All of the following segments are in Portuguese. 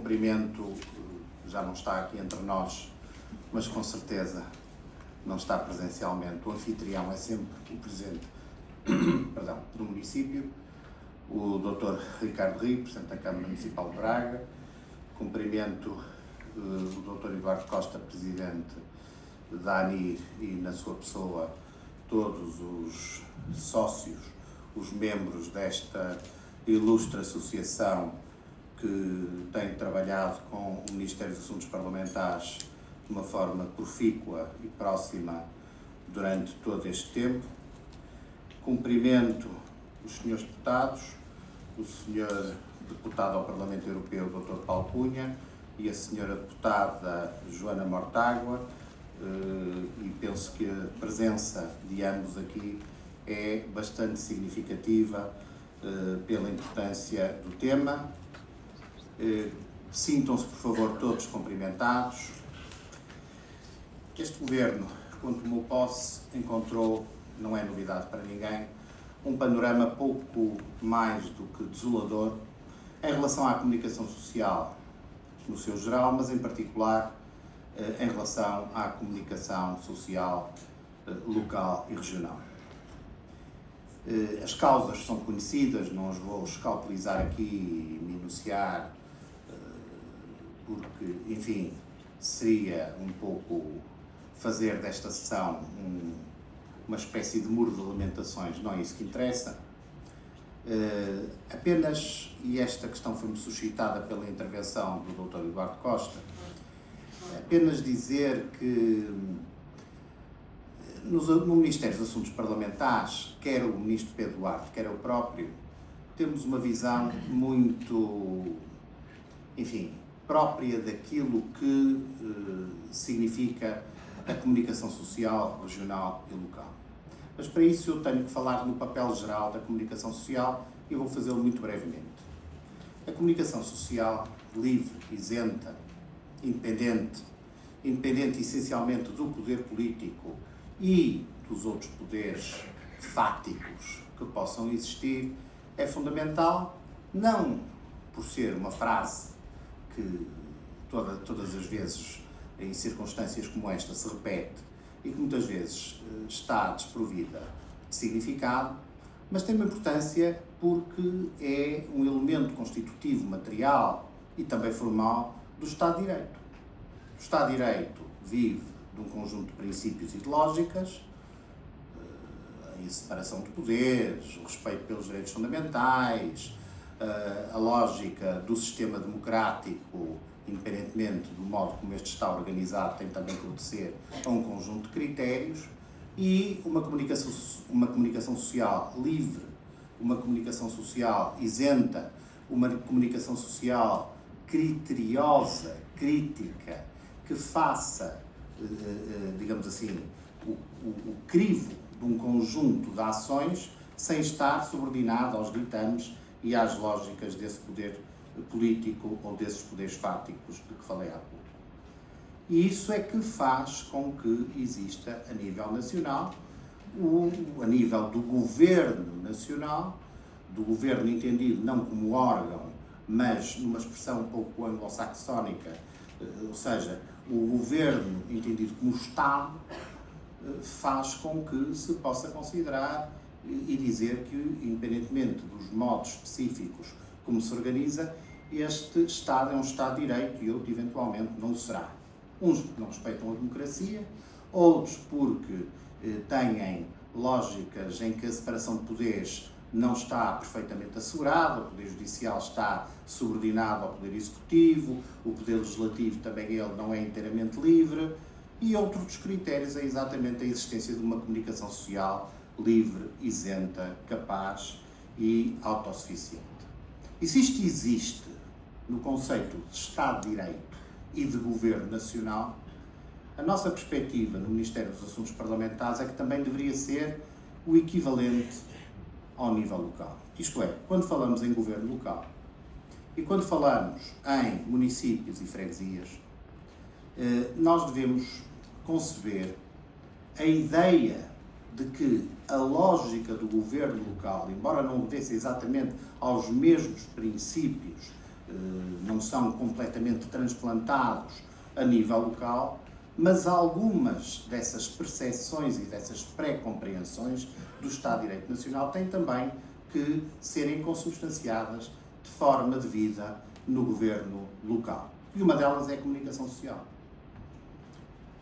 cumprimento, já não está aqui entre nós, mas com certeza não está presencialmente. O anfitrião é sempre o presidente do município, o Dr. Ricardo Rio, Presidente da Câmara Municipal de Braga. Cumprimento o Dr. Eduardo Costa, Presidente da ANIR, e na sua pessoa todos os sócios, os membros desta ilustre associação que tem trabalhado com o Ministério dos Assuntos Parlamentares de uma forma profícua e próxima durante todo este tempo. Cumprimento os senhores deputados, o senhor deputado ao Parlamento Europeu, Dr. Paulo Cunha, e a senhora deputada Joana Mortágua, e penso que a presença de ambos aqui é bastante significativa pela importância do tema. Sintam-se, por favor, todos cumprimentados. Este governo, quando tomou posse, encontrou, não é novidade para ninguém, um panorama pouco mais do que desolador em relação à comunicação social no seu geral, mas em particular em relação à comunicação social local e regional. As causas são conhecidas, não as vou escalpelizar aqui e minuciar, porque, enfim, seria um pouco fazer desta sessão uma espécie de muro de lamentações, não é isso que interessa. Apenas, e esta questão foi-me suscitada pela intervenção do Dr. Eduardo Costa, apenas dizer que no Ministério dos Assuntos Parlamentares, quer o Ministro Pedro Duarte, quer eu próprio, temos uma visão muito, enfim, própria daquilo que significa a comunicação social, regional e local. Mas para isso eu tenho que falar no papel geral da comunicação social e vou fazê-lo muito brevemente. A comunicação social livre, isenta, independente essencialmente do poder político e dos outros poderes fáticos que possam existir, é fundamental, não por ser uma frase que todas as vezes, em circunstâncias como esta, se repete e que muitas vezes está desprovida de significado, mas tem uma importância porque é um elemento constitutivo, material e também formal do Estado de Direito. O Estado de Direito vive de um conjunto de princípios e de lógicas, a separação de poderes, o respeito pelos direitos fundamentais, a lógica do sistema democrático, independentemente do modo como este está organizado, tem também que obedecer a um conjunto de critérios, e uma comunicação social livre, uma comunicação social isenta, uma comunicação social criteriosa, crítica, que faça, digamos assim, o crivo de um conjunto de ações sem estar subordinado aos ditames e às lógicas desse poder político ou desses poderes fáticos de que falei há pouco. E isso é que faz com que exista a nível nacional, a nível do governo nacional, do governo entendido não como órgão, mas numa expressão um pouco anglo-saxónica, ou seja, o governo entendido como Estado, faz com que se possa considerar e dizer que, independentemente dos modos específicos como se organiza, este Estado é um Estado de Direito e outro, eventualmente, não o será. Uns porque não respeitam a democracia, outros porque têm lógicas em que a separação de poderes não está perfeitamente assegurada, o Poder Judicial está subordinado ao Poder Executivo, o Poder Legislativo também ele não é inteiramente livre, e outro dos critérios é exatamente a existência de uma comunicação social livre, isenta, capaz e autossuficiente. E se isto existe no conceito de Estado de Direito e de Governo Nacional, a nossa perspectiva no Ministério dos Assuntos Parlamentares é que também deveria ser o equivalente ao nível local. Isto é, quando falamos em governo local e quando falamos em municípios e freguesias, nós devemos conceber a ideia de que a lógica do governo local, embora não obedeça exatamente aos mesmos princípios não são completamente transplantados a nível local, mas algumas dessas percepções e dessas pré-compreensões do Estado de Direito Nacional têm também que serem consubstanciadas de forma devida no governo local. E uma delas é a comunicação social.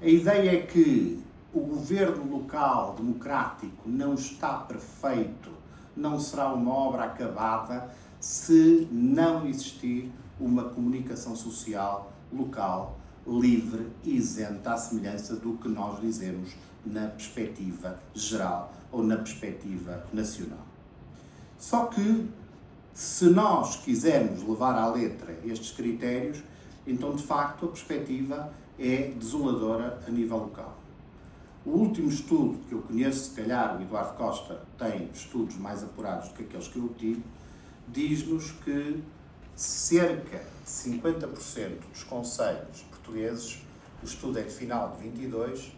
A ideia é que o governo local democrático não está perfeito, não será uma obra acabada se não existir uma comunicação social local livre e isenta à semelhança do que nós dizemos na perspectiva geral ou na perspectiva nacional. Só que, se nós quisermos levar à letra estes critérios, então, de facto, a perspectiva é desoladora a nível local. O último estudo que eu conheço, se calhar o Eduardo Costa tem estudos mais apurados do que aqueles que eu tive, diz-nos que cerca de 50% dos concelhos portugueses, o estudo é de final de 22,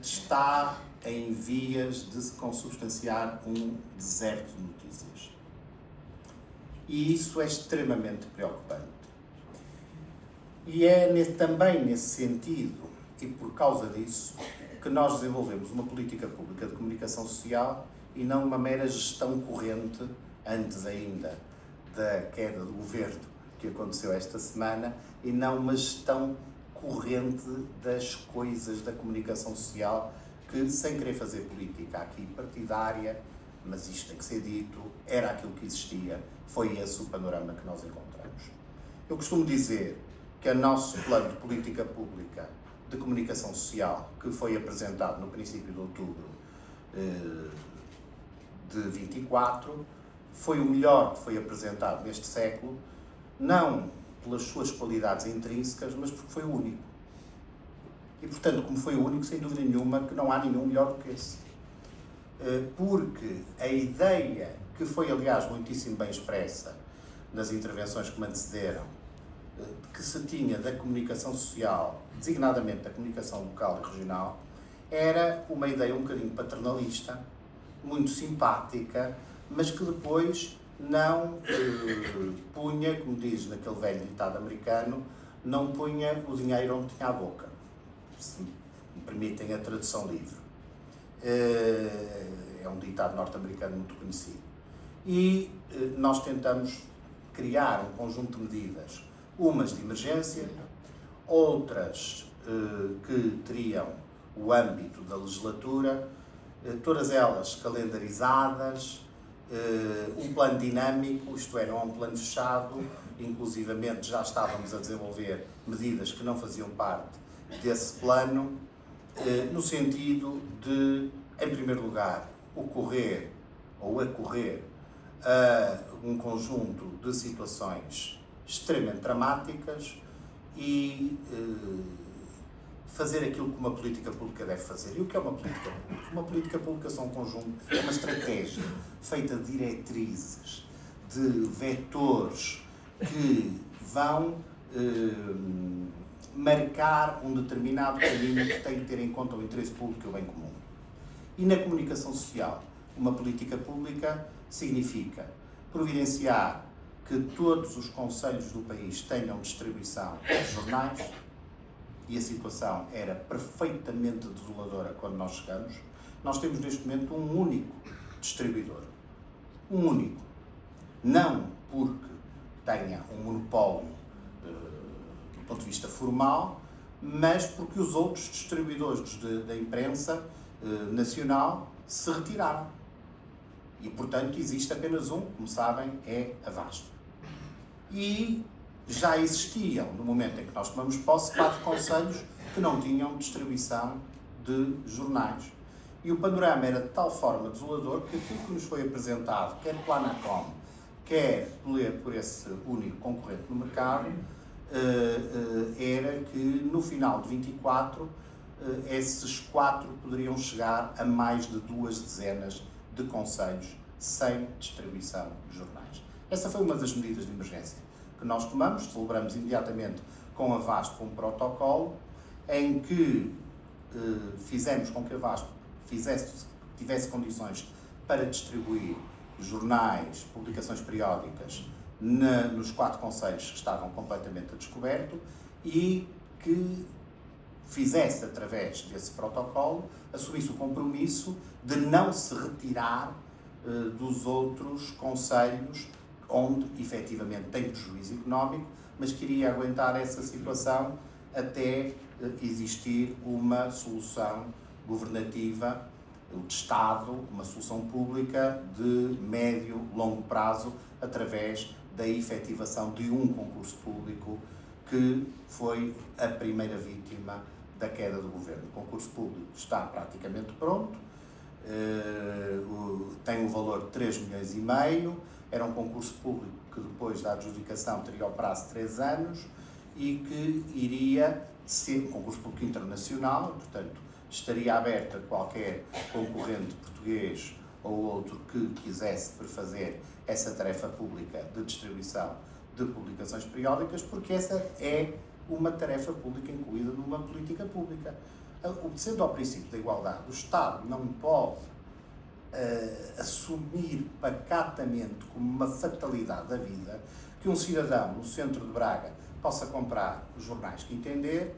está em vias de se consubstanciar um deserto de notícias. E isso é extremamente preocupante. E é também nesse sentido, e por causa disso, que nós desenvolvemos uma política pública de comunicação social e não uma mera gestão corrente, antes ainda da queda do governo que aconteceu esta semana, e não uma gestão corrente das coisas da comunicação social que, sem querer fazer política aqui partidária, mas isto tem que ser dito, era aquilo que existia, foi esse o panorama que nós encontramos. Eu costumo dizer que o nosso plano de política pública de comunicação social, que foi apresentado no princípio de outubro de 24, foi o melhor que foi apresentado neste século, não pelas suas qualidades intrínsecas, mas porque foi o único. E, portanto, como foi o único, sem dúvida nenhuma, que não há nenhum melhor do que esse. Porque a ideia, que foi, aliás, muitíssimo bem expressa nas intervenções que me antecederam, que se tinha da comunicação social, designadamente da comunicação local e regional, era uma ideia um bocadinho paternalista, muito simpática, mas que depois não punha, como diz naquele velho ditado americano, não punha o dinheiro onde tinha a boca, se me permitem a tradução livre. É um ditado norte-americano muito conhecido. E nós tentamos criar um conjunto de medidas, umas de emergência, outras que teriam o âmbito da legislatura, todas elas calendarizadas, um plano dinâmico, isto é, não é um plano fechado, inclusivamente já estávamos a desenvolver medidas que não faziam parte desse plano, no sentido de, em primeiro lugar, ocorrer ou acorrer a um conjunto de situações extremamente dramáticas e fazer aquilo que uma política pública deve fazer. E o que é uma política pública? Uma política pública são um conjunto, é uma estratégia feita de diretrizes, de vetores que vão marcar um determinado caminho que tem que ter em conta o interesse público e o bem comum. E na comunicação social, uma política pública significa providenciar que todos os concelhos do país tenham distribuição de jornais, e a situação era perfeitamente desoladora quando nós chegamos. Nós temos neste momento um único distribuidor. Um único. Não porque tenha um monopólio do ponto de vista formal, mas porque os outros distribuidores da imprensa nacional se retiraram. E, portanto, existe apenas um, como sabem, é a VASP. E já existiam, no momento em que nós tomamos posse, 4 concelhos que não tinham distribuição de jornais. E o panorama era de tal forma desolador que aquilo que nos foi apresentado, quer pela ANACOM, quer por esse único concorrente no mercado, era que no final de 24 esses 4 poderiam chegar a mais de 2 dezenas de concelhos sem distribuição de jornais. Essa foi uma das medidas de emergência que nós tomamos, celebramos imediatamente com a VASP um protocolo em que fizemos com que a VASP tivesse condições para distribuir jornais, publicações periódicas nos 4 concelhos que estavam completamente a descoberto e que fizesse, através desse protocolo, assumisse o compromisso de não se retirar dos outros concelhos onde, efetivamente, tem prejuízo económico, mas queria aguentar essa situação até existir uma solução governativa, de Estado, uma solução pública de médio, longo prazo, através da efetivação de um concurso público que foi a primeira vítima da queda do governo. O concurso público está praticamente pronto, tem um valor de 3,5 milhões, era um concurso público que depois da adjudicação teria o prazo de 3 anos e que iria ser um concurso público internacional, portanto, estaria aberto a qualquer concorrente português ou outro que quisesse prefazer essa tarefa pública de distribuição de publicações periódicas, porque essa é uma tarefa pública incluída numa política pública. Obedecendo ao princípio da igualdade, o Estado não pode assumir pacatamente como uma fatalidade da vida que um cidadão no centro de Braga possa comprar os jornais que entender,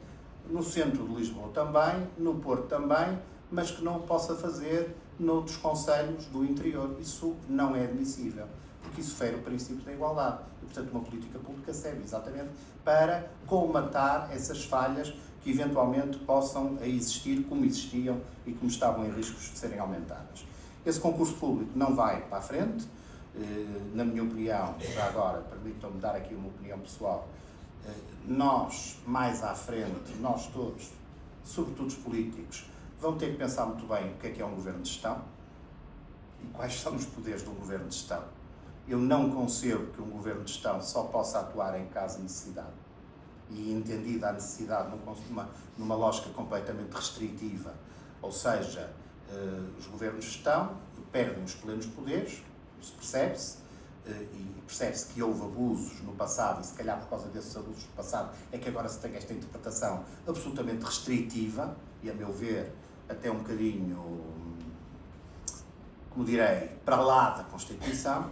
no centro de Lisboa também, no Porto também, mas que não o possa fazer noutros concelhos do interior. Isso não é admissível, porque isso fere o princípio da igualdade. E, portanto, uma política pública serve exatamente para colmatar essas falhas que eventualmente possam existir, como existiam e como estavam em riscos de serem aumentadas. Esse concurso público não vai para a frente, na minha opinião, já agora, permitam-me dar aqui uma opinião pessoal, nós, mais à frente, nós todos, sobretudo os políticos, vão ter que pensar muito bem o que é um governo de gestão e quais são os poderes de um governo de gestão. Eu não concebo que um governo de gestão só possa atuar em caso de necessidade. E entendida a necessidade numa lógica completamente restritiva, ou seja, os governos de gestão perdem os plenos poderes, isso percebe-se, e percebe-se que houve abusos no passado, e se calhar por causa desses abusos no passado é que agora se tem esta interpretação absolutamente restritiva, e a meu ver até um bocadinho, como direi, para lá da Constituição,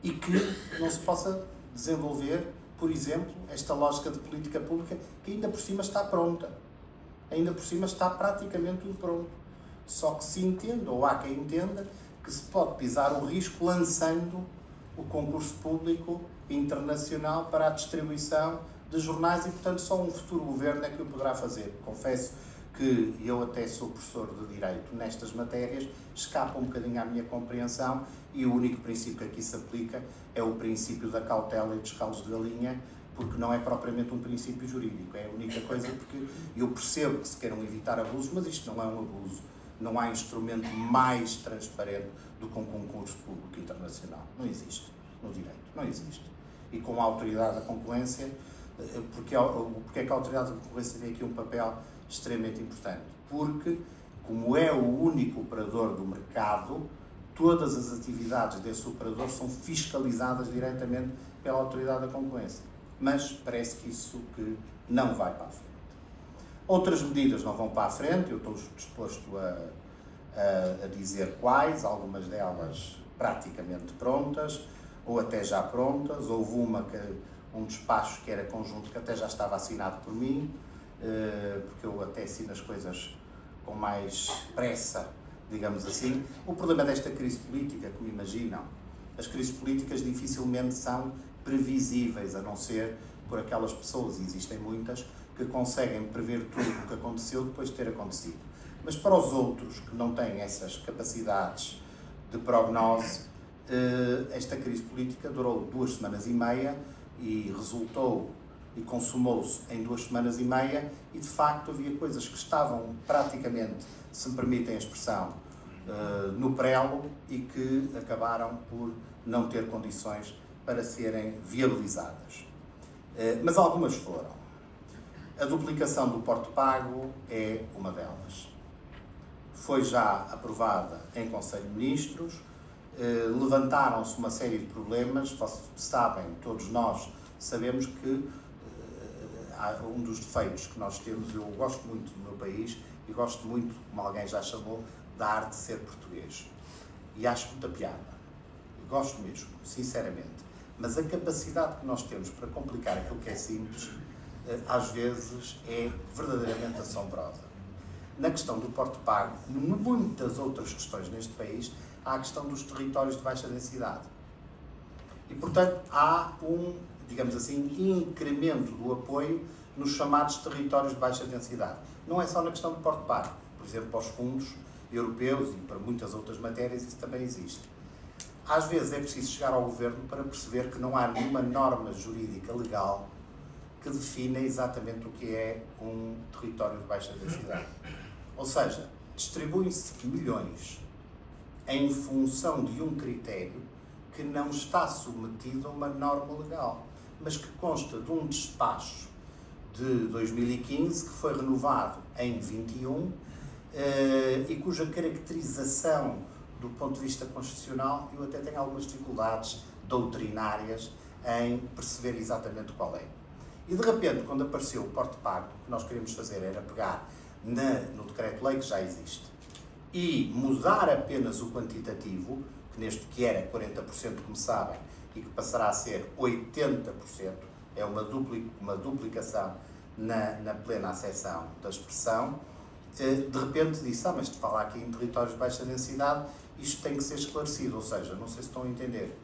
e que não se possa desenvolver, por exemplo, esta lógica de política pública que ainda por cima está pronta. Ainda por cima está praticamente tudo pronto. Só que se entenda, ou há quem entenda, que se pode pisar o risco lançando o concurso público internacional para a distribuição de jornais e, portanto, só um futuro governo é que o poderá fazer. Confesso que eu até sou professor de Direito nestas matérias, escapa um bocadinho à minha compreensão e o único princípio que aqui se aplica é o princípio da cautela e dos calos de galinha, porque não é propriamente um princípio jurídico, é a única coisa, porque eu percebo que se queiram evitar abusos, mas isto não é um abuso. Não há instrumento mais transparente do que um concurso público internacional. Não existe no direito, não existe. E com a autoridade da concorrência, porque é que a autoridade da concorrência tem aqui um papel extremamente importante? Porque, como é o único operador do mercado, todas as atividades desse operador são fiscalizadas diretamente pela autoridade da concorrência. Mas parece que isso que não vai para a frente. Outras medidas não vão para a frente, eu estou disposto a dizer quais, algumas delas praticamente prontas, ou até já prontas. Houve um despacho que era conjunto, que até já estava assinado por mim, porque eu até assino as coisas com mais pressa, digamos assim. O problema desta crise política, como imaginam, as crises políticas dificilmente são previsíveis, a não ser por aquelas pessoas, e existem muitas, que conseguem prever tudo o que aconteceu depois de ter acontecido. Mas para os outros que não têm essas capacidades de prognose, esta crise política durou 2 semanas e meia e resultou e consumou-se em 2 semanas e meia e, de facto, havia coisas que estavam praticamente, se me permitem a expressão, no prelo e que acabaram por não ter condições para serem viabilizadas. Mas algumas foram. A duplicação do porto pago é uma delas. Foi já aprovada em Conselho de Ministros, levantaram-se uma série de problemas, vocês sabem, todos nós sabemos que um dos defeitos que nós temos, eu gosto muito do meu país e gosto muito, como alguém já chamou, da arte de ser português. E acho muita piada. Gosto mesmo, sinceramente. Mas a capacidade que nós temos para complicar aquilo que é simples, às vezes, é verdadeiramente assombrosa. Na questão do porto pago, muitas outras questões neste país, há a questão dos territórios de baixa densidade. E, portanto, há digamos assim, incremento do apoio nos chamados territórios de baixa densidade. Não é só na questão do porto pago. Por exemplo, para os fundos europeus e para muitas outras matérias, isso também existe. Às vezes é preciso chegar ao Governo para perceber que não há nenhuma norma jurídica legal que defina exatamente o que é um território de baixa densidade. Ou seja, distribuem-se milhões em função de um critério que não está submetido a uma norma legal, mas que consta de um despacho de 2015 que foi renovado em 21 e cuja caracterização do ponto de vista constitucional eu até tenho algumas dificuldades doutrinárias em perceber exatamente qual é. E de repente, quando apareceu o porto pago, o que nós queríamos fazer era pegar no decreto-lei que já existe e mudar apenas o quantitativo, que era 40%, como sabem, e que passará a ser 80%, é uma duplicação na plena acessão da expressão. De repente disse, mas de falar aqui em territórios de baixa densidade, isto tem que ser esclarecido, ou seja, não sei se estão a entender,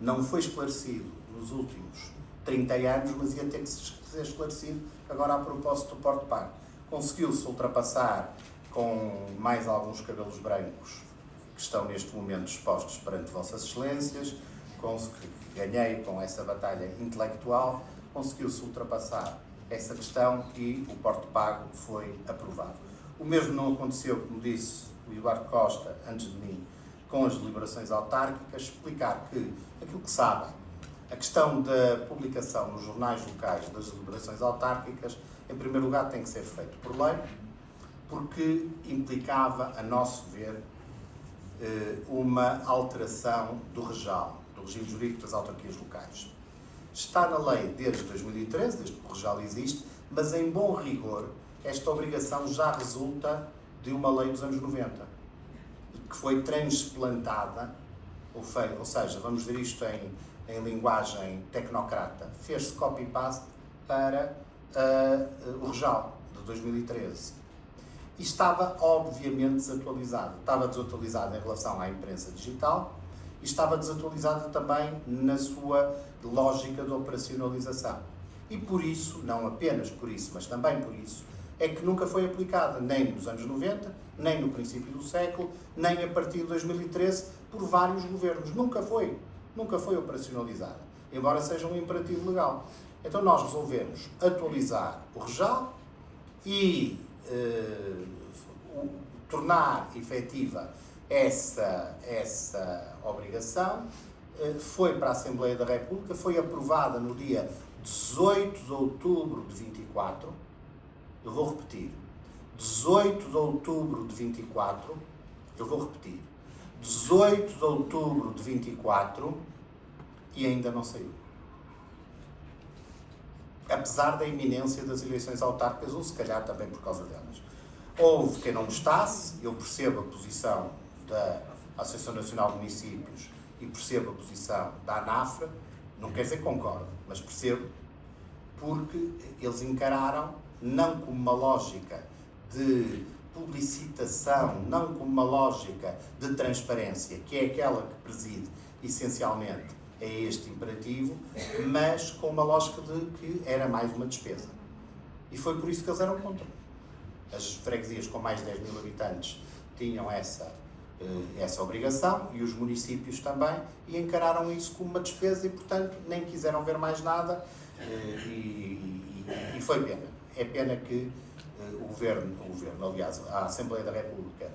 não foi esclarecido nos últimos 30 anos, mas ia ter que ser esclarecido agora a propósito do porto pago. Conseguiu-se ultrapassar com mais alguns cabelos brancos que estão neste momento expostos perante Vossas Excelências, ganhei com essa batalha intelectual, conseguiu-se ultrapassar essa questão e o porto pago foi aprovado. O mesmo não aconteceu, como disse o Eduardo Costa, antes de mim, com as deliberações autárquicas, explicar que aquilo que sabem, a questão da publicação nos jornais locais das deliberações autárquicas, em primeiro lugar, tem que ser feito por lei, porque implicava, a nosso ver, uma alteração do regime jurídico das autarquias locais. Está na lei desde 2013, desde que o regime existe, mas em bom rigor, esta obrigação já resulta de uma lei dos anos 90, que foi transplantada, ou seja, vamos ver isto em linguagem tecnocrata, fez-se copy-paste para o regime de 2013. E estava, obviamente, desatualizado. Estava desatualizado em relação à imprensa digital e estava desatualizado também na sua lógica de operacionalização. E por isso, não apenas por isso, mas também por isso, é que nunca foi aplicada, nem nos anos 90, nem no princípio do século, nem a partir de 2013, por vários governos. Nunca foi operacionalizada, embora seja um imperativo legal. Então nós resolvemos atualizar o regime e tornar efetiva essa obrigação. Foi para a Assembleia da República, foi aprovada no dia 18 de outubro de 24, eu vou repetir, 18 de outubro de 24, eu vou repetir, 18 de outubro de 24 e ainda não saiu. Apesar da iminência das eleições autárquicas, ou se calhar também por causa delas. Houve quem não gostasse, eu percebo a posição da Associação Nacional de Municípios e percebo a posição da ANAFRA, não quer dizer que concordo, mas percebo, porque eles encararam não como uma lógica de publicitação, não como uma lógica de transparência, que é aquela que preside essencialmente a este imperativo, mas com uma lógica de que era mais uma despesa. E foi por isso que eles eram contra. As freguesias com mais de 10 mil habitantes tinham essa obrigação e os municípios também, e encararam isso como uma despesa e, portanto, nem quiseram ver mais nada e foi pena. É pena que o Governo, aliás, a Assembleia da República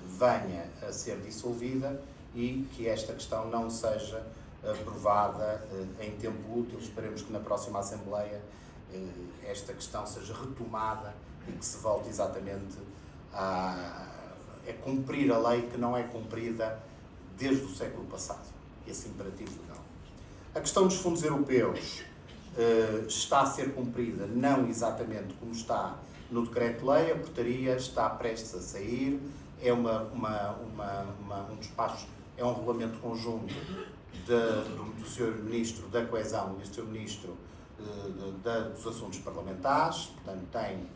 venha a ser dissolvida e que esta questão não seja aprovada em tempo útil. Esperemos que na próxima Assembleia esta questão seja retomada e que se volte exatamente a cumprir a lei que não é cumprida desde o século passado, esse imperativo legal. A questão dos fundos europeus está a ser cumprida não exatamente como está no decreto-lei, a portaria está prestes a sair, é um despacho, é um regulamento conjunto do Sr. Ministro da Coesão e do Sr. Ministro dos Assuntos Parlamentares, portanto tem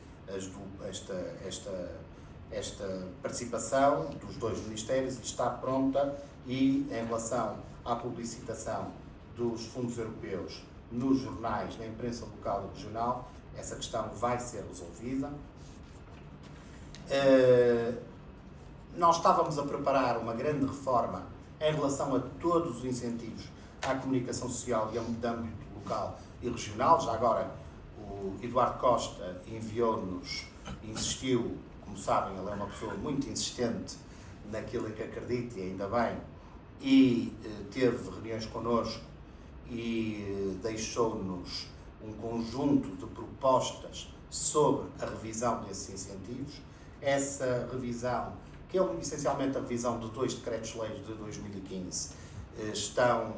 esta participação dos dois ministérios e está pronta, e em relação à publicitação dos fundos europeus nos jornais, na imprensa local e regional, essa questão vai ser resolvida. Nós estávamos a preparar uma grande reforma em relação a todos os incentivos à comunicação social e ao âmbito local e regional. Já agora, o Eduardo Costa enviou-nos, insistiu, como sabem, ele é uma pessoa muito insistente naquilo em que acredita, e ainda bem, e teve reuniões connosco e deixou-nos um conjunto de propostas sobre a revisão desses incentivos. Essa revisão, que é essencialmente a revisão de 2 decretos-leis de 2015, estão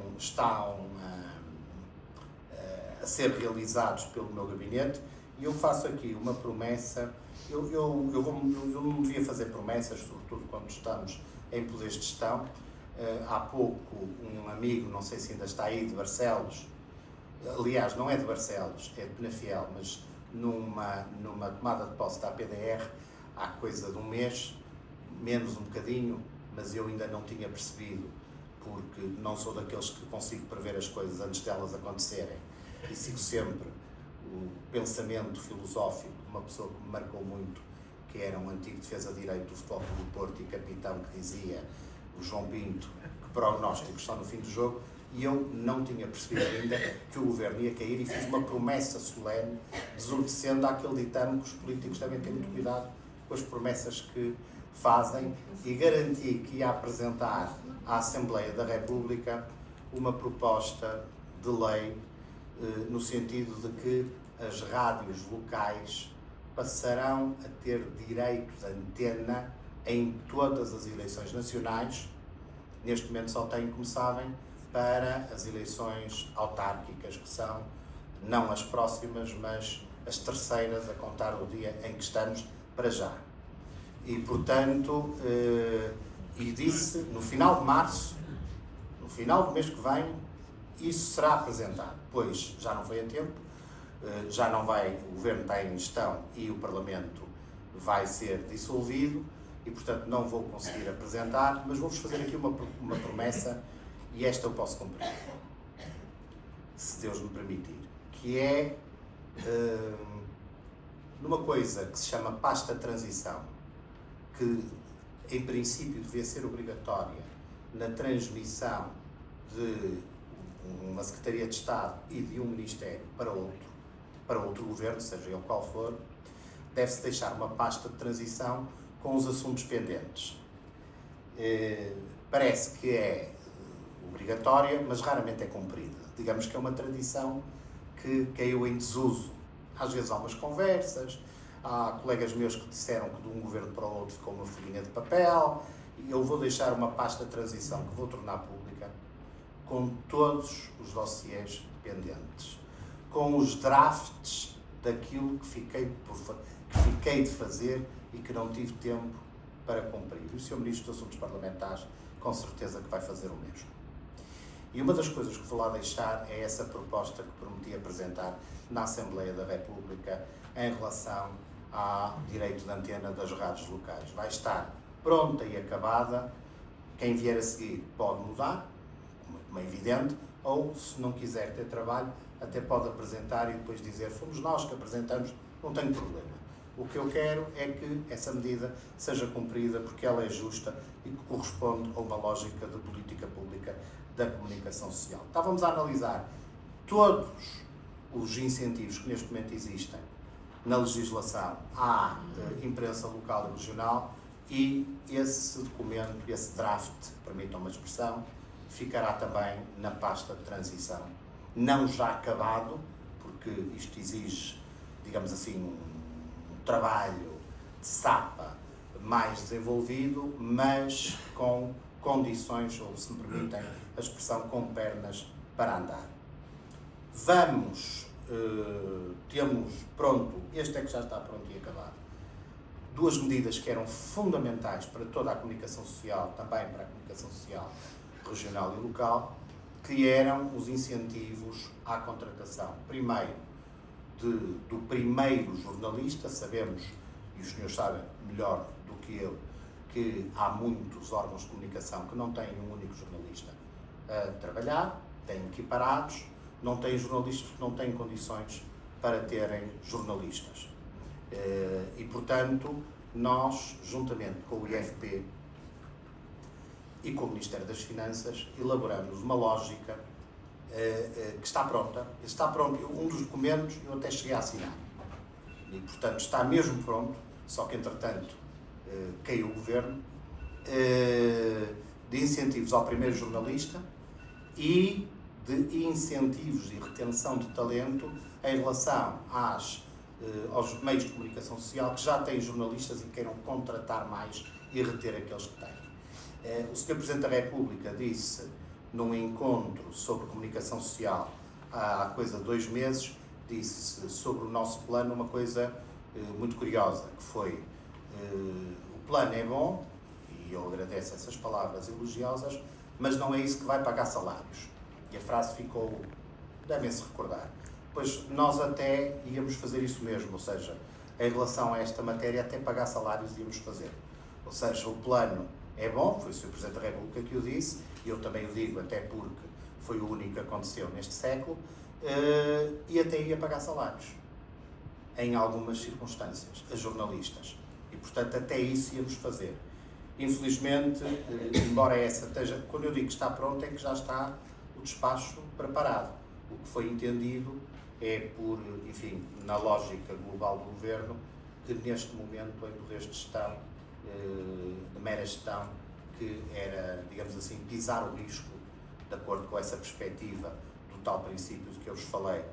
a ser realizados pelo meu gabinete, e eu faço aqui uma promessa. Eu não devia fazer promessas, sobretudo quando estamos em poderes de gestão. Há pouco, um amigo, não sei se ainda está aí, de Barcelos, aliás, não é de Barcelos, é de Penafiel, mas numa tomada de posse da APDR, há coisa de um mês, menos um bocadinho, mas eu ainda não tinha percebido, porque não sou daqueles que consigo prever as coisas antes delas acontecerem, e sigo sempre o pensamento filosófico de uma pessoa que me marcou muito, que era um antigo defesa de direito do Futebol Clube do Porto e capitão, que dizia, o João Pinto, que prognósticos são no fim do jogo, e eu não tinha percebido ainda que o governo ia cair, e fiz uma promessa solene, desobedecendo àquele ditame que os políticos devem ter muito cuidado com as promessas que fazem, e garanti que ia apresentar à Assembleia da República uma proposta de lei no sentido de que as rádios locais passarão a ter direito de antena em todas as eleições nacionais. Neste momento só têm, como sabem, para as eleições autárquicas, que são não as próximas, mas as terceiras a contar do dia em que estamos para já. E, portanto, e disse, no final de março, no final do mês que vem, isso será apresentado. Pois já não foi a tempo, já não vai, o Governo está em gestão e o Parlamento vai ser dissolvido, e, portanto, não vou conseguir apresentar, mas vou-vos fazer aqui uma promessa, e esta eu posso cumprir, se Deus me permitir, que é numa coisa que se chama pasta transição, que em princípio devia ser obrigatória na transmissão de uma Secretaria de Estado e de um Ministério para outro governo, seja ele qual for, deve-se deixar uma pasta de transição com os assuntos pendentes. Parece que é obrigatória, mas raramente é cumprida. Digamos que é uma tradição que caiu em desuso. Às vezes há umas conversas, há colegas meus que disseram que de um governo para o outro ficou uma folhinha de papel, e eu vou deixar uma pasta de transição que vou tornar pública, com todos os dossiês pendentes, com os drafts daquilo que fiquei de fazer e que não tive tempo para cumprir. E o Sr. Ministro dos Assuntos Parlamentares, com certeza que vai fazer o mesmo. E uma das coisas que vou lá deixar é essa proposta que prometi apresentar na Assembleia da República em relação ao direito de antena das rádios locais. Vai estar pronta e acabada. Quem vier a seguir pode mudar, como é evidente, ou, se não quiser ter trabalho, até pode apresentar e depois dizer fomos nós que apresentamos, não tenho problema. O que eu quero é que essa medida seja cumprida, porque ela é justa e que corresponde a uma lógica de política pública da comunicação social. Estávamos a analisar todos os incentivos que neste momento existem na legislação à imprensa local e regional, e esse documento, esse draft, permitam uma expressão, ficará também na pasta de transição. Não já acabado, porque isto exige, digamos assim, um trabalho de sapa mais desenvolvido, mas com condições, ou se me permitem a expressão, com pernas para andar. Temos pronto, este é que já está pronto e acabado, duas medidas que eram fundamentais para toda a comunicação social, também para a comunicação social regional e local, que eram os incentivos à contratação. Primeiro, do primeiro jornalista. Sabemos, e os senhores sabem melhor do que eu, que há muitos órgãos de comunicação que não têm um único jornalista a trabalhar, têm equiparados, não têm jornalistas que não têm condições para terem jornalistas. E, portanto, nós, juntamente com o IFP e com o Ministério das Finanças, elaboramos uma lógica que está pronta. Está pronto, um dos documentos eu até cheguei a assinar. E, portanto, está mesmo pronto, só que, entretanto, caiu o governo, de incentivos ao primeiro jornalista e de incentivos e retenção de talento em relação aos meios de comunicação social que já têm jornalistas e queiram contratar mais e reter aqueles que têm. O Sr. Presidente da República disse, num encontro sobre comunicação social há coisa de 2 meses, disse sobre o nosso plano uma coisa muito curiosa, que foi o plano é bom, e eu agradeço essas palavras elogiosas, mas não é isso que vai pagar salários. E a frase ficou, devem-se recordar. Pois nós até íamos fazer isso mesmo, ou seja, em relação a esta matéria, até pagar salários íamos fazer. Ou seja, o plano é bom, foi o Sr. Presidente da República que o disse, e eu também o digo, até porque foi o único que aconteceu neste século, e até ia pagar salários, em algumas circunstâncias, a jornalistas. E, portanto, até isso íamos fazer. Infelizmente, embora essa esteja, quando eu digo que está pronto, é que já está o despacho preparado. O que foi entendido é por, enfim, na lógica global do Governo, que neste momento, em poderes de gestão, de mera gestão, que era, digamos assim, pisar o risco, de acordo com essa perspectiva do tal princípio de que eu vos falei,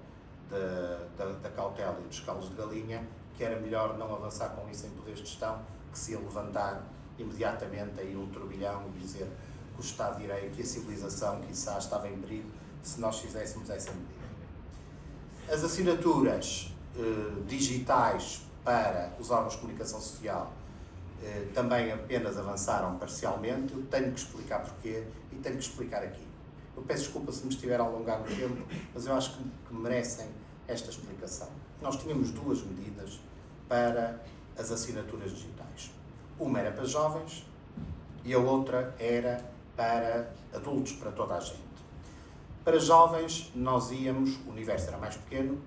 da cautela e dos calos de galinha, que era melhor não avançar com isso em poderes de gestão, que se ia levantar imediatamente aí um turbilhão e dizer que o Estado de Direito e a civilização, quiçá, estava em perigo se nós fizéssemos essa medida. As assinaturas digitais para os órgãos de comunicação social também apenas avançaram parcialmente. Eu tenho que explicar porquê e tenho que explicar aqui. Eu peço desculpa se me estiver a alongar no tempo, mas eu acho que merecem esta explicação. Nós tínhamos 2 medidas para as assinaturas digitais. Uma era para jovens e a outra era para adultos, para toda a gente. Para jovens, nós íamos, o universo era mais pequeno,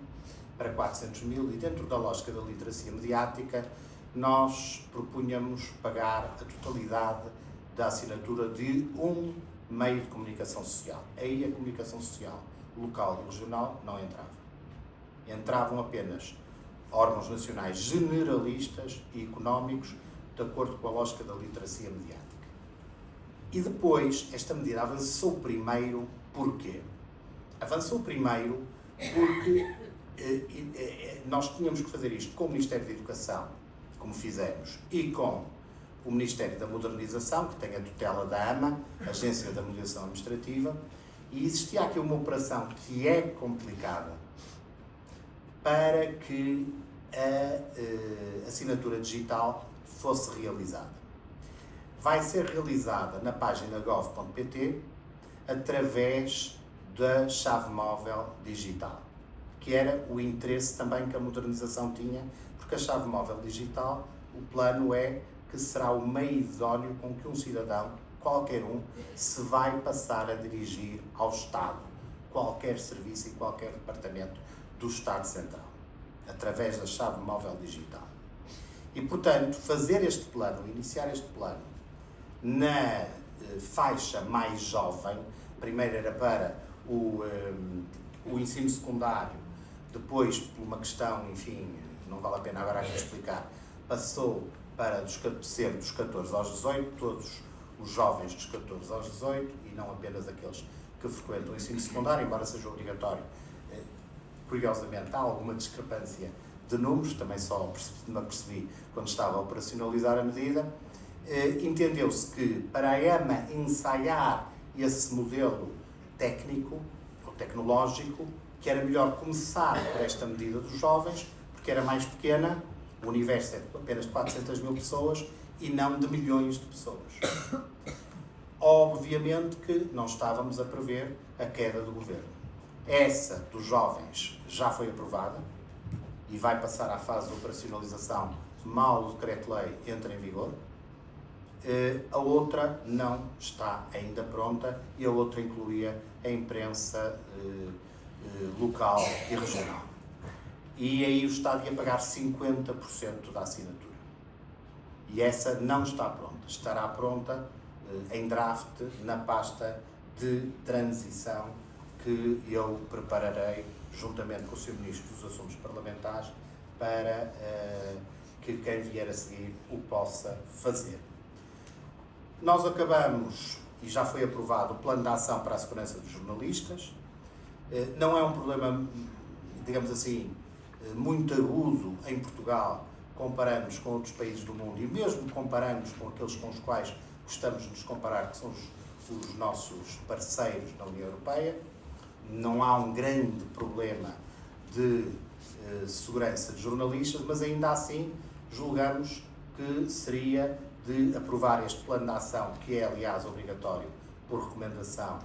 para 400 mil, e dentro da lógica da literacia mediática, nós propunhamos pagar a totalidade da assinatura de um meio de comunicação social. Aí a comunicação social local e regional não entrava. Entravam apenas órgãos nacionais generalistas e económicos, de acordo com a lógica da literacia mediática. E depois, esta medida avançou primeiro, porquê? Avançou primeiro porque nós tínhamos que fazer isto com o Ministério da Educação, como fizemos, e com o Ministério da Modernização, que tem a tutela da AMA, Agência da Modernização Administrativa, e existia aqui uma operação que é complicada para que a assinatura digital fosse realizada. Vai ser realizada na página gov.pt através da chave móvel digital, que era o interesse também que a modernização tinha, porque a chave móvel digital, o plano é que será o meio idóneo com que um cidadão, qualquer um, se vai passar a dirigir ao Estado, qualquer serviço e qualquer departamento do Estado Central, através da chave móvel digital. E, portanto, fazer este plano, iniciar este plano, na faixa mais jovem, primeiro era para o ensino secundário, depois, por uma questão, enfim, não vale a pena agora aqui explicar, passou para ser dos 14 aos 18, todos os jovens dos 14 aos 18, e não apenas aqueles que frequentam o ensino secundário, embora seja obrigatório. Curiosamente, há alguma discrepância de números, também só me apercebi quando estava a operacionalizar a medida. Entendeu-se que para a EMA ensaiar esse modelo técnico ou tecnológico, que era melhor começar por esta medida dos jovens, porque era mais pequena, o universo é apenas de 400 mil pessoas e não de milhões de pessoas. Obviamente que não estávamos a prever a queda do governo. Essa dos jovens já foi aprovada e vai passar à fase de operacionalização mal o decreto-lei entra em vigor. A outra não está ainda pronta e a outra incluía a imprensa local e regional. E aí o Estado ia pagar 50% da assinatura. E essa não está pronta. Estará pronta em draft na pasta de transição que eu prepararei juntamente com o Sr. Ministro dos Assuntos Parlamentares para que quem vier a seguir o possa fazer. Nós acabamos, e já foi aprovado, o Plano de Ação para a Segurança dos Jornalistas. Não é um problema, digamos assim, muito agudo em Portugal, comparando-nos com outros países do mundo e mesmo comparando-nos com aqueles com os quais gostamos de nos comparar, que são os nossos parceiros na União Europeia. Não há um grande problema de segurança de jornalistas, mas ainda assim julgamos que seria de aprovar este plano de ação, que é, aliás, obrigatório por recomendação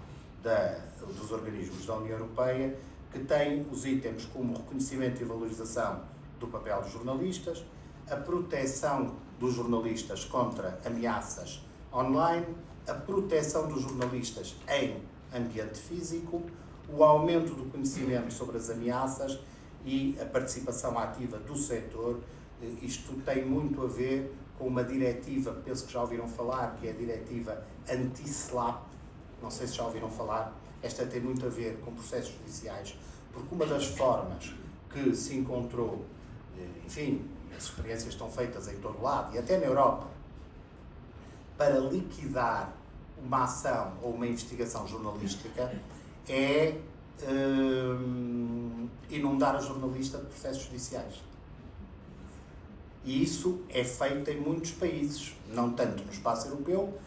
dos organismos da União Europeia, que tem os itens como reconhecimento e valorização do papel dos jornalistas, a proteção dos jornalistas contra ameaças online, a proteção dos jornalistas em ambiente físico, o aumento do conhecimento sobre as ameaças e a participação ativa do setor. Isto tem muito a ver com uma diretiva, penso que já ouviram falar, que é a diretiva anti-SLAPP. Não sei se já ouviram falar. Esta tem muito a ver com processos judiciais, porque uma das formas que se encontrou, enfim, as experiências estão feitas em todo lado, e até na Europa, para liquidar uma ação ou uma investigação jornalística, é inundar a jornalista de processos judiciais. E isso é feito em muitos países, não tanto no espaço europeu,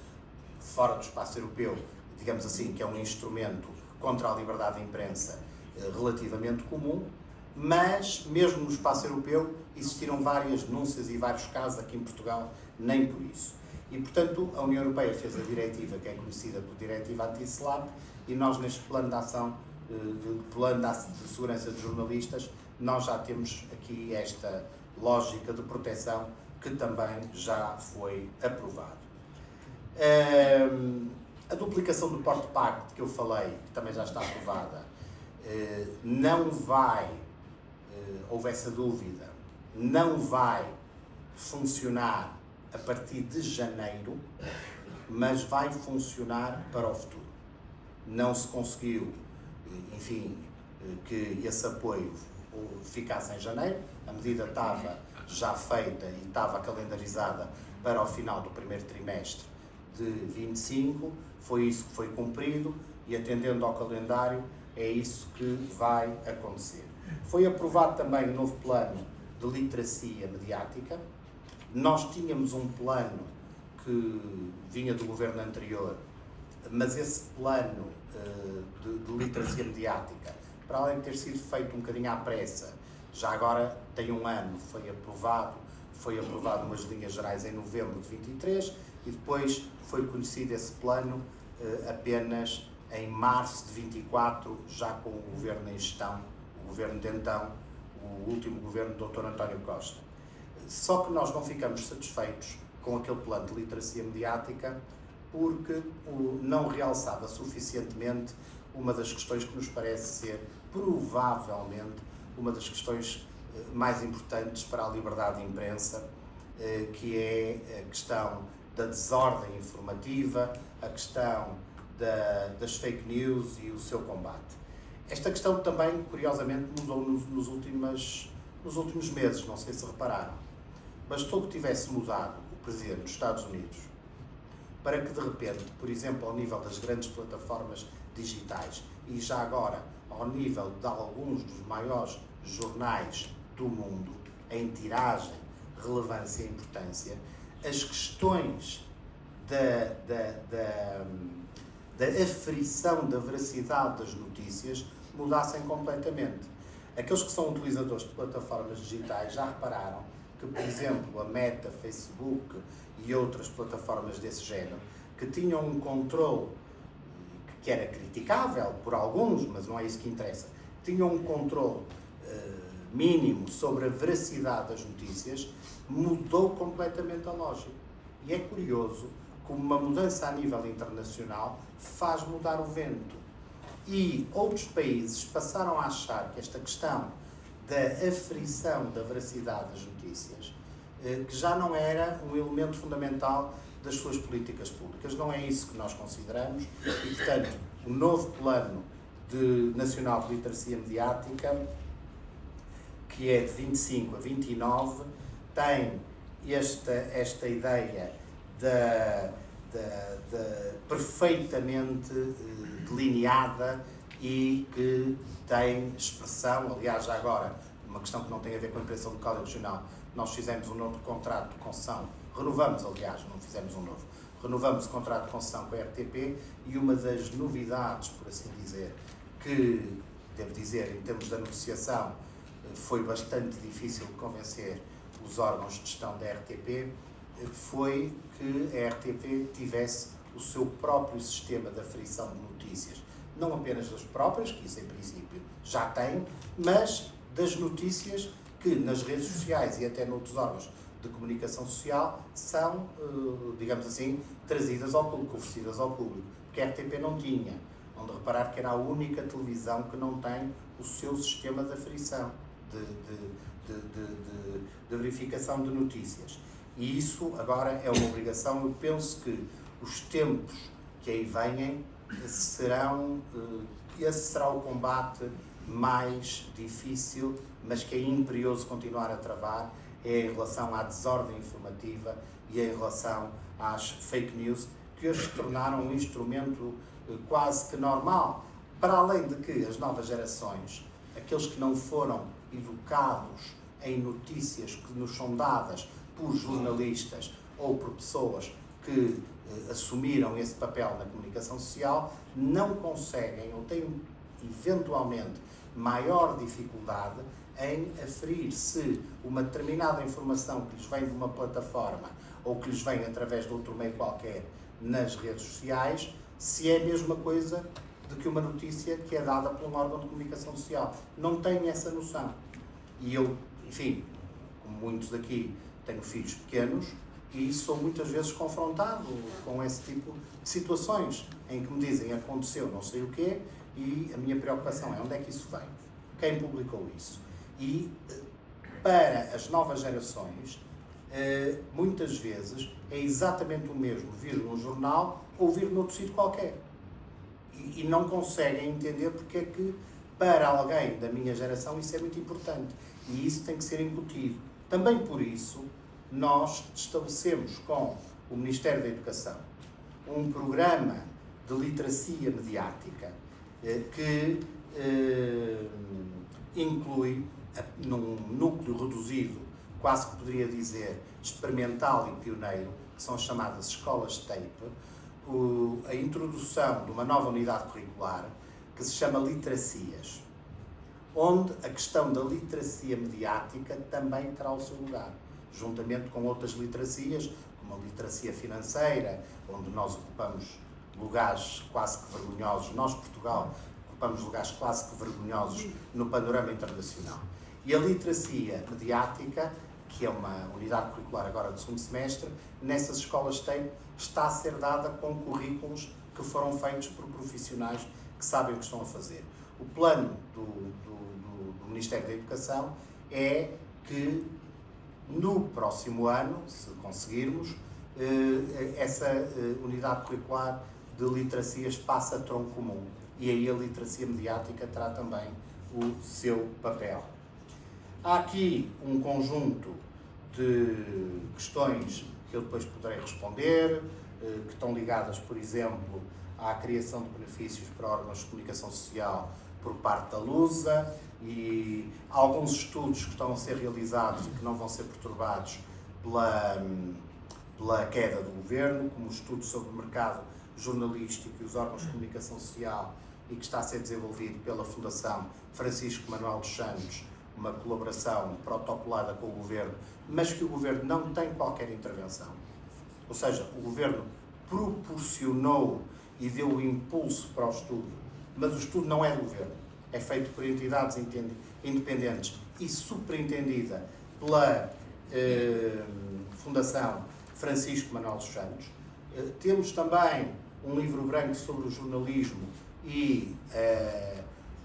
fora do espaço europeu, digamos assim, que é um instrumento contra a liberdade de imprensa relativamente comum, mas mesmo no espaço europeu existiram várias denúncias e vários casos, aqui em Portugal nem por isso. E, portanto, a União Europeia fez a diretiva, que é conhecida por Diretiva Anti-SLAPP, e nós, neste plano de ação, de segurança de jornalistas, nós já temos aqui esta lógica de proteção que também já foi aprovado. A duplicação do Port Pact, que eu falei, que também já está aprovada, não vai, houve essa dúvida, não vai funcionar a partir de janeiro, mas vai funcionar para o futuro. Não se conseguiu, enfim, que esse apoio ficasse em janeiro, a medida estava já feita e estava calendarizada para o final do primeiro trimestre de 25, foi isso que foi cumprido e, atendendo ao calendário, é isso que vai acontecer. Foi aprovado também o novo plano de literacia mediática. Nós tínhamos um plano que vinha do governo anterior, mas esse plano de literacia mediática, para além de ter sido feito um bocadinho à pressa, já agora tem um ano, foi aprovado umas linhas gerais em novembro de 23 e depois foi conhecido esse plano apenas em março de 24, já com o governo em gestão, o governo de então, o último governo do Dr. António Costa. Só que nós não ficamos satisfeitos com aquele plano de literacia mediática porque não realçava suficientemente uma das questões que nos parece ser, provavelmente, uma das questões mais importantes para a liberdade de imprensa, que é a questão da desordem informativa, a questão das fake news e o seu combate. Esta questão também, curiosamente, mudou nos últimos meses, não sei se repararam. Bastou que tivesse mudado o presidente dos Estados Unidos para que, de repente, por exemplo, ao nível das grandes plataformas digitais e já agora ao nível de alguns dos maiores jornais do mundo, em tiragem, relevância e importância, as questões da aferição da veracidade das notícias mudassem completamente. Aqueles que são utilizadores de plataformas digitais já repararam que, por exemplo, a Meta, Facebook e outras plataformas desse género, que que tinham um controle que era criticável por alguns, mas não é isso que interessa, tinham um controle mínimo sobre a veracidade das notícias, mudou completamente a lógica. E é curioso como uma mudança a nível internacional faz mudar o vento. E outros países passaram a achar que esta questão da aferição da veracidade das notícias, que já não era um elemento fundamental das suas políticas públicas. Não é isso que nós consideramos e, portanto, o novo plano nacional de literacia mediática, que é de 25 a 29, tem esta ideia perfeitamente delineada e que tem expressão. Aliás, já agora, uma questão que não tem a ver com a imprensa local e regional, nós fizemos um novo contrato de concessão, renovamos, aliás, não fizemos um novo, renovamos o contrato de concessão com a RTP, e uma das novidades, por assim dizer, que, devo dizer, em termos da negociação, foi bastante difícil de convencer os órgãos de gestão da RTP, foi que a RTP tivesse o seu próprio sistema de aferição de notícias. Não apenas das próprias, que isso em princípio já tem, mas das notícias que nas redes sociais e até noutros órgãos de comunicação social são, digamos assim, trazidas ao público, oferecidas ao público. Porque a RTP não tinha. Onde reparar que era a única televisão que não tem o seu sistema de aferição, de verificação de notícias. E isso agora é uma obrigação. Eu penso que os tempos que aí venham serão, esse será o combate mais difícil, mas que é imperioso continuar a travar, é em relação à desordem informativa e em relação às fake news, que hoje se tornaram um instrumento quase que normal, para além de que as novas gerações, aqueles que não foram educados em notícias que nos são dadas por jornalistas ou por pessoas que assumiram esse papel na comunicação social, não conseguem ou têm eventualmente maior dificuldade em aferir se uma determinada informação que lhes vem de uma plataforma ou que lhes vem através de outro meio qualquer nas redes sociais, se é a mesma coisa do que uma notícia que é dada por um órgão de comunicação social. Não têm essa noção. E eu, enfim, como muitos daqui, tenho filhos pequenos e sou muitas vezes confrontado com esse tipo de situações em que me dizem aconteceu não sei o quê e a minha preocupação é onde é que isso vem? Quem publicou isso? E para as novas gerações, muitas vezes é exatamente o mesmo vir num jornal ou vir noutro sítio qualquer. E não conseguem entender porque é que para alguém da minha geração isso é muito importante. E isso tem que ser incutido. Também por isso, nós estabelecemos com o Ministério da Educação um programa de literacia mediática que inclui, num núcleo reduzido, quase que poderia dizer experimental e pioneiro, que são as chamadas escolas TAPE, a introdução de uma nova unidade curricular que se chama Literacias, onde a questão da literacia mediática também terá o seu lugar, juntamente com outras literacias, como a literacia financeira, onde nós ocupamos lugares quase que vergonhosos, nós, Portugal, ocupamos lugares quase que vergonhosos no panorama internacional. E a literacia mediática, que é uma unidade curricular agora do segundo semestre, nessas escolas TAPE está a ser dada com currículos que foram feitos por profissionais que sabem o que estão a fazer. O plano do Ministério da Educação é que no próximo ano, se conseguirmos, essa unidade curricular de literacias passa a tronco comum e aí a literacia mediática terá também o seu papel. Há aqui um conjunto de questões que eu depois poderei responder, que estão ligadas, por exemplo, à criação de benefícios para órgãos de comunicação social por parte da Lusa e alguns estudos que estão a ser realizados e que não vão ser perturbados pela queda do governo, como o estudo sobre o mercado jornalístico e os órgãos de comunicação social e que está a ser desenvolvido pela Fundação Francisco Manuel dos Santos, uma colaboração protocolada com o governo, mas que o governo não tem qualquer intervenção. Ou seja, o governo proporcionou e deu o impulso para o estudo, mas o estudo não é do governo, é feito por entidades independentes e superintendida pela Fundação Francisco Manuel dos Santos. Temos também um livro branco sobre o jornalismo e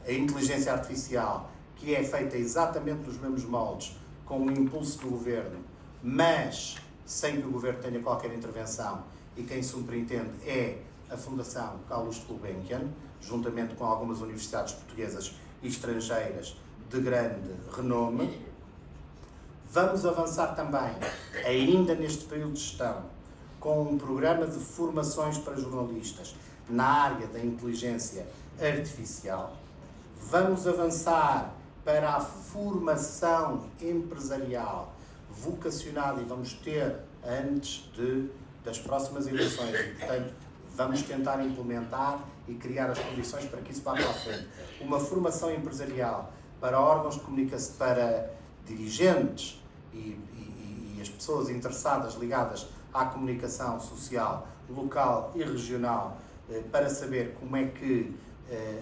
a inteligência artificial, que é feita exatamente nos mesmos moldes, com o impulso do governo, mas sem que o governo tenha qualquer intervenção, e quem superintende é a Fundação Carlos Gulbenkian, juntamente com algumas universidades portuguesas e estrangeiras de grande renome. Vamos avançar também, ainda neste período de gestão, com um programa de formações para jornalistas na área da inteligência artificial. Vamos avançar para a formação empresarial vocacionada, e vamos ter antes das próximas eleições, e, portanto, vamos tentar implementar e criar as condições para que isso vá para a frente. Uma formação empresarial para órgãos de comunicação, para dirigentes e as pessoas interessadas, ligadas à comunicação social local e regional, para saber como é que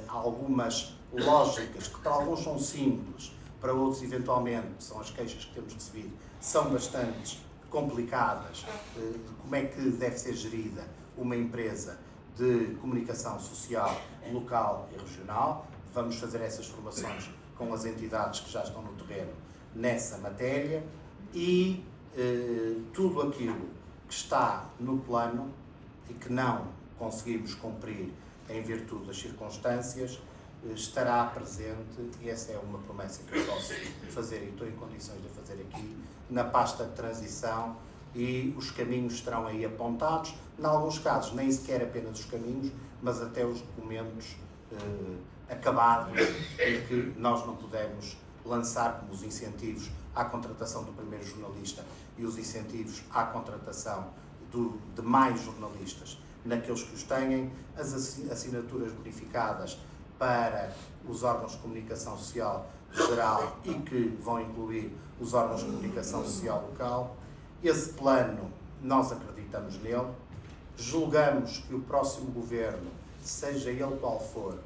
algumas lógicas, que para alguns são simples, para outros eventualmente são as queixas que temos recebido, são bastante complicadas, de como é que deve ser gerida uma empresa de comunicação social local e regional. Vamos fazer essas formações com as entidades que já estão no terreno nessa matéria e tudo aquilo que está no plano e que não conseguimos cumprir em virtude das circunstâncias estará presente, e essa é uma promessa que eu posso fazer e estou em condições de fazer aqui, na pasta de transição, e os caminhos estarão aí apontados, em alguns casos nem sequer apenas os caminhos, mas até os documentos acabados e que nós não pudemos lançar, como os incentivos à contratação do primeiro jornalista e os incentivos à contratação de mais jornalistas, naqueles que os têm, as assinaturas bonificadas para os órgãos de comunicação social geral e que vão incluir os órgãos de comunicação social local. Esse plano, nós acreditamos nele, julgamos que o próximo governo, seja ele qual for,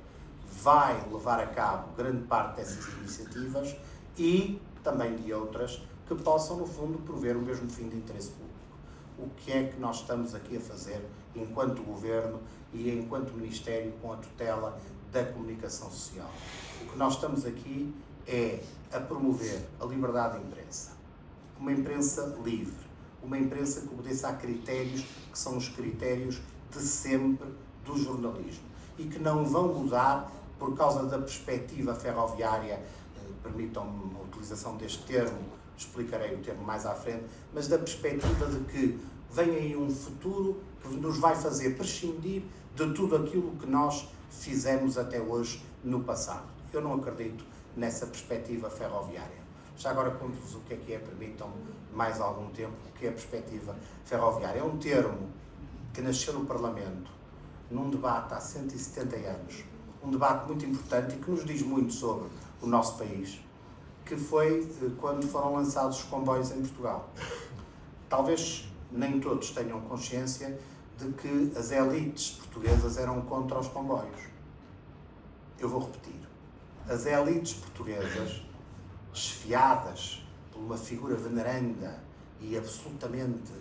vai levar a cabo grande parte dessas iniciativas e também de outras que possam, no fundo, prover o mesmo fim de interesse público. O que é que nós estamos aqui a fazer enquanto governo e enquanto Ministério com a tutela da comunicação social? O que nós estamos aqui é a promover a liberdade de imprensa, uma imprensa livre, uma imprensa que obedeça a critérios que são os critérios de sempre do jornalismo e que não vão mudar por causa da perspectiva ferroviária, permitam-me a utilização deste termo, explicarei o termo mais à frente, mas da perspectiva de que vem aí um futuro que nos vai fazer prescindir de tudo aquilo que nós fizemos até hoje no passado. Eu não acredito nessa perspectiva ferroviária. Já agora conto-vos o que é, permitam-me mais algum tempo, o que é a perspectiva ferroviária. É um termo que nasceu no Parlamento, num debate há 170 anos, um debate muito importante e que nos diz muito sobre o nosso país, que foi quando foram lançados os comboios em Portugal. Talvez nem todos tenham consciência de que as elites portuguesas eram contra os comboios. Eu vou repetir. As elites portuguesas, esfiadas por uma figura veneranda e absolutamente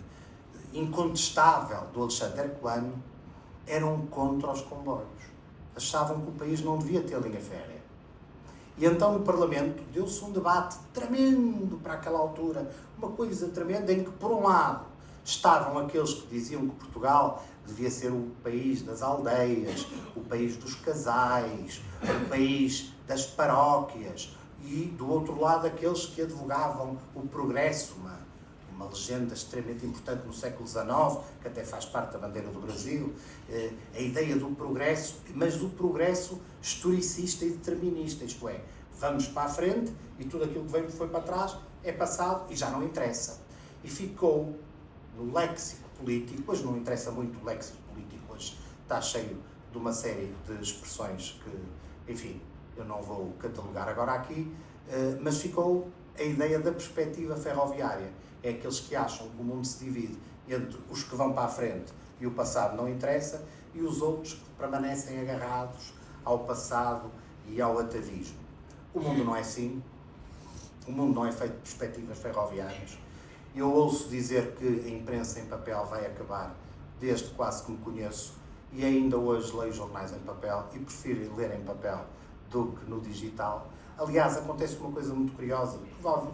incontestável do Alexandre Herculano, eram contra os comboios. Achavam que o país não devia ter linha férrea. E então no Parlamento deu-se um debate tremendo para aquela altura, uma coisa tremenda, em que por um lado estavam aqueles que diziam que Portugal devia ser o país das aldeias, o país dos casais, o país das paróquias, e do outro lado aqueles que advogavam o progresso, uma legenda extremamente importante no século XIX, que até faz parte da bandeira do Brasil, a ideia do progresso, mas do progresso historicista e determinista, isto é, vamos para a frente e tudo aquilo que foi para trás é passado e já não interessa. E ficou no léxico político, hoje não interessa muito o léxico político, hoje está cheio de uma série de expressões que, enfim, eu não vou catalogar agora aqui, mas ficou a ideia da perspectiva ferroviária. É aqueles que acham que o mundo se divide entre os que vão para a frente e o passado não interessa, e os outros que permanecem agarrados ao passado e ao atavismo. O mundo não é assim, o mundo não é feito de perspectivas ferroviárias. Eu ouço dizer que a imprensa em papel vai acabar desde quase que me conheço, e ainda hoje leio jornais em papel e prefiro ler em papel do que no digital. Aliás, acontece uma coisa muito curiosa,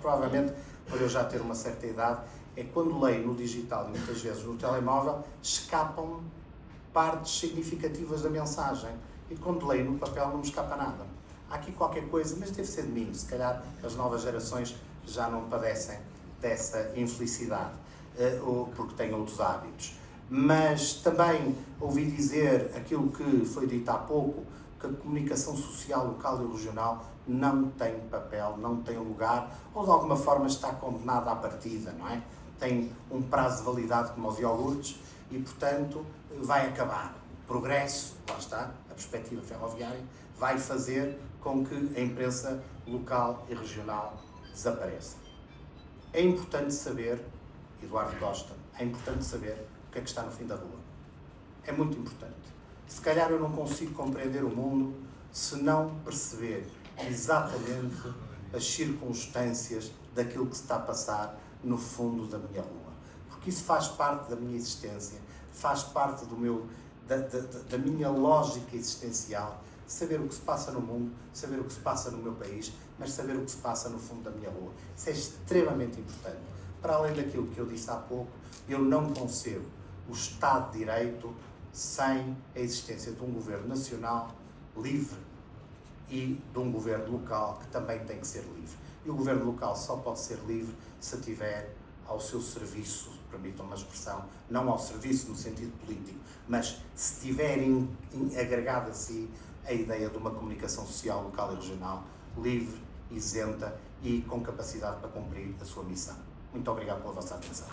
provavelmente por eu já ter uma certa idade, é quando leio no digital e muitas vezes no telemóvel, escapam partes significativas da mensagem. E quando leio no papel não me escapa nada. Há aqui qualquer coisa, mas deve ser de mim. Se calhar as novas gerações já não padecem dessa infelicidade, ou porque têm outros hábitos. Mas também ouvi dizer aquilo que foi dito há pouco, que a comunicação social local e regional não tem papel, não tem lugar, ou de alguma forma está condenada à partida, não é? Tem um prazo de validade como os iogurtes e, portanto, vai acabar. O progresso, lá está, a perspectiva ferroviária, vai fazer com que a imprensa local e regional desapareça. É importante saber, Eduardo Costa, é importante saber o que é que está no fim da rua. É muito importante. Se calhar eu não consigo compreender o mundo se não perceber exatamente as circunstâncias daquilo que se está a passar no fundo da minha rua. Porque isso faz parte da minha existência, faz parte da minha lógica existencial, saber o que se passa no mundo, saber o que se passa no meu país, mas saber o que se passa no fundo da minha rua. Isso é extremamente importante. Para além daquilo que eu disse há pouco, eu não concebo o Estado de Direito sem a existência de um governo nacional livre e de um governo local que também tem que ser livre. E o governo local só pode ser livre se tiver ao seu serviço, permitam uma expressão, não ao serviço no sentido político, mas se tiver agregado a si a ideia de uma comunicação social local e regional livre, isenta e com capacidade para cumprir a sua missão. Muito obrigado pela vossa atenção.